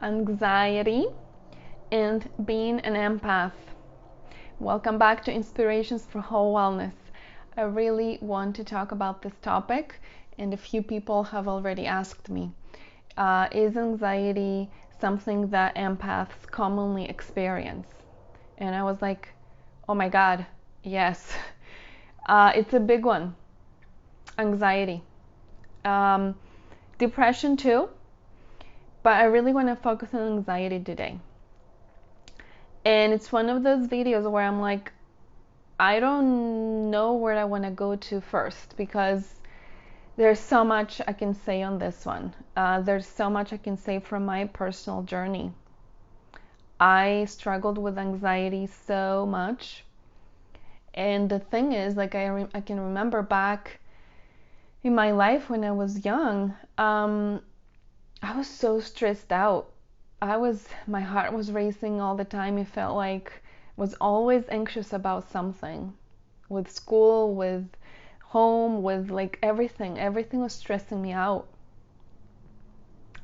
anxiety, and being an empath. Welcome back to Inspirations for Whole Wellness. I really want to talk about this topic, and a few people have already asked me, is anxiety something that empaths commonly experience? And I was like, oh my God, yes. It's a big one. Anxiety. Um, Depression too, but I really want to focus on anxiety today. And it's one of those videos where I'm like, I don't know where I want to go to first because there's so much I can say on this one. There's so much I can say from my personal journey. I struggled with anxiety so much. And the thing is, like, I can remember back in my life when I was young, I was so stressed out. My heart was racing all the time. It felt like I was always anxious about something, with school, with home, with like everything. Everything was stressing me out.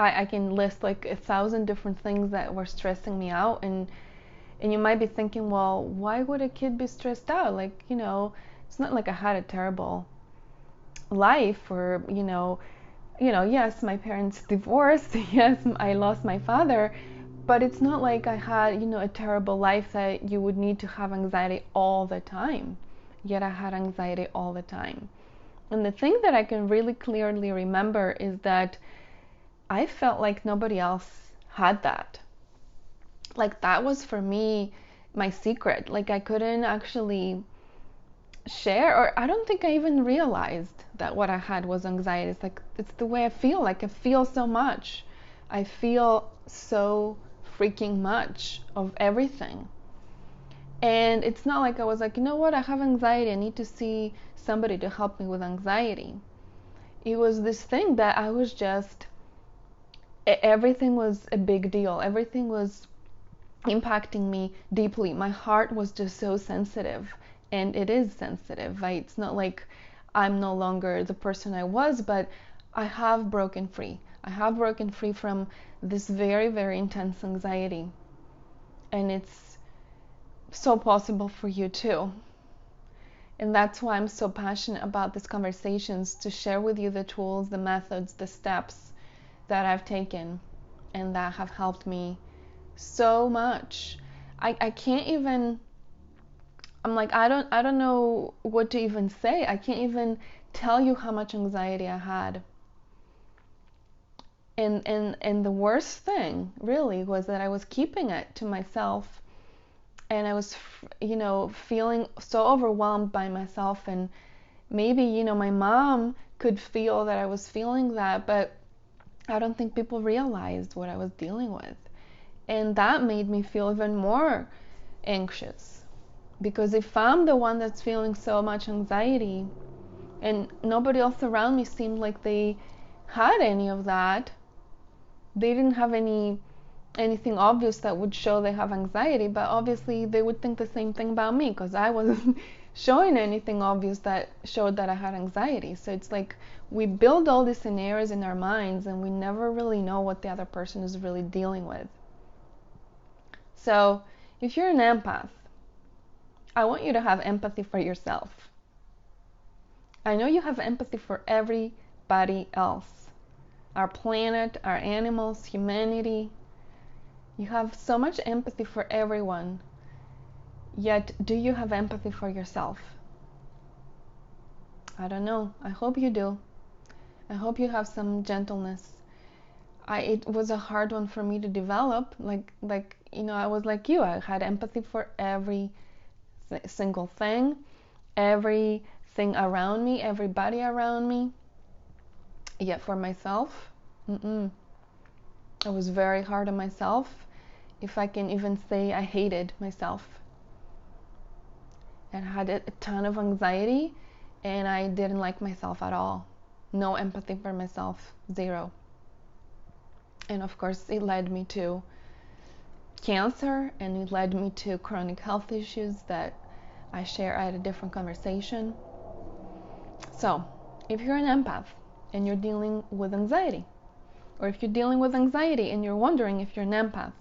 I can list like 1,000 different things that were stressing me out, and you might be thinking, well, why would a kid be stressed out? Like, it's not like I had a terrible life or, yes, my parents divorced, yes, I lost my father, but it's not like I had, a terrible life that you would need to have anxiety all the time. Yet I had anxiety all the time. And the thing that I can really clearly remember is that I felt like nobody else had that. Like that was for me my secret. Like I couldn't actually share, or I don't think I even realized that what I had was anxiety. It's like it's the way I feel. Like I feel so much. I feel so freaking much of everything. And it's not like I was like, you know what, I have anxiety, I need to see somebody to help me with anxiety. It was this thing that I was just, everything was a big deal. Everything was impacting me deeply. My heart was just so sensitive, and it is sensitive, right? It's not like I'm no longer the person I was, but I have broken free. I have broken free from this very, very intense anxiety, and it's so possible for you too. And that's why I'm so passionate about these conversations, to share with you the tools, the methods, the steps that I've taken and that have helped me so much. I can't even, I'm like, I don't know what to even say. I can't even tell you how much anxiety I had. And the worst thing really was that I was keeping it to myself, and I was feeling so overwhelmed by myself. And maybe my mom could feel that I was feeling that, but I don't think people realized what I was dealing with. And that made me feel even more anxious, because if I'm the one that's feeling so much anxiety and nobody else around me seemed like they had any of that, they didn't have anything obvious that would show they have anxiety, but obviously they would think the same thing about me because I wasn't showing anything obvious that showed that I had anxiety. So it's like we build all these scenarios in our minds and we never really know what the other person is really dealing with. So if you're an empath, I want you to have empathy for yourself. I know you have empathy for everybody else, our planet, our animals, humanity. You have so much empathy for everyone. Yet, do you have empathy for yourself? I don't know. I hope you do. I hope you have some gentleness. It was a hard one for me to develop. I was like you. I had empathy for every single thing, everything around me, everybody around me. Yet for myself, I was very hard on myself. If I can even say, I hated myself. And I had a ton of anxiety, and I didn't like myself at all. No empathy for myself, zero. And of course, it led me to cancer, and it led me to chronic health issues that I share at a different conversation. So, if you're an empath and you're dealing with anxiety, or if you're dealing with anxiety and you're wondering if you're an empath,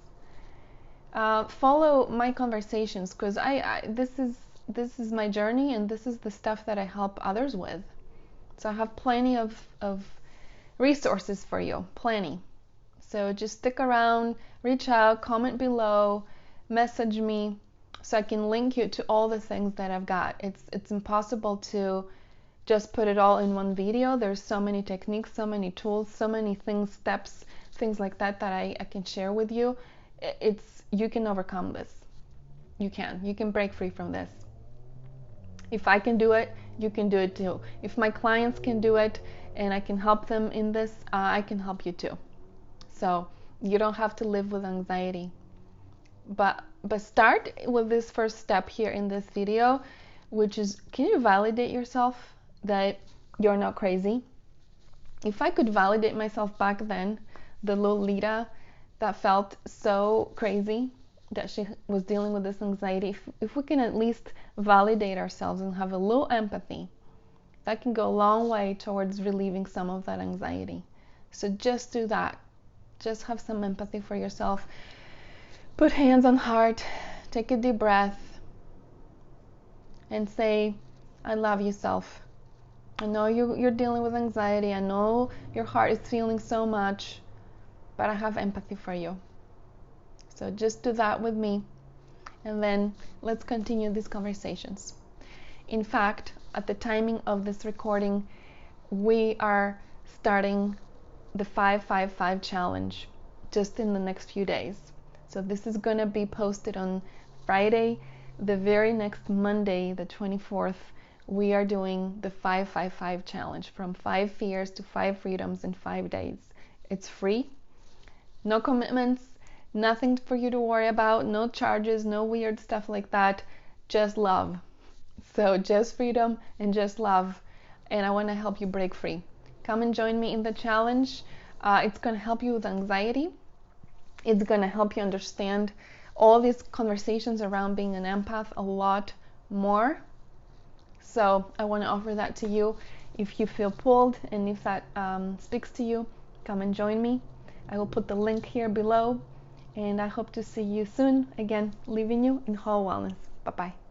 follow my conversations, because this is my journey, and this is the stuff that I help others with. So I have plenty of resources for you, plenty. So just stick around, reach out, comment below, message me, so I can link you to all the things that I've got. It's impossible to just put it all in one video. There's so many techniques, so many tools, so many things, steps, things like that I can share with you. You can overcome this. You can break free from this. If I can do it, you can do it too. If my clients can do it and I can help them in this, I can help you too. So you don't have to live with anxiety. But start with this first step here in this video, which is, can you validate yourself that you're not crazy? If I could validate myself back then, the little Lida that felt so crazy that she was dealing with this anxiety, if we can at least validate ourselves and have a little empathy, that can go a long way towards relieving some of that anxiety. So just do that. Just have some empathy for yourself. Put hands on heart, take a deep breath, and say, I love you, self. I know you're dealing with anxiety. I know your heart is feeling so much, but I have empathy for you. So just do that with me, and then let's continue these conversations. In fact, at the timing of this recording, we are starting the 5-5-5 challenge just in the next few days. So this is going to be posted on Friday. The very next Monday, the 24th, we are doing the 5-5-5 challenge, from 5 fears to 5 freedoms in 5 days. It's free, no commitments, nothing for you to worry about, no charges, no weird stuff like that, just love. So just freedom and just love, and I want to help you break free. Come and join me in the challenge. It's going to help you with anxiety. It's going to help you understand all these conversations around being an empath a lot more. So I want to offer that to you. If you feel pulled and if that speaks to you, come and join me. I will put the link here below, and I hope to see you soon. Again, leaving you in whole wellness. Bye-bye.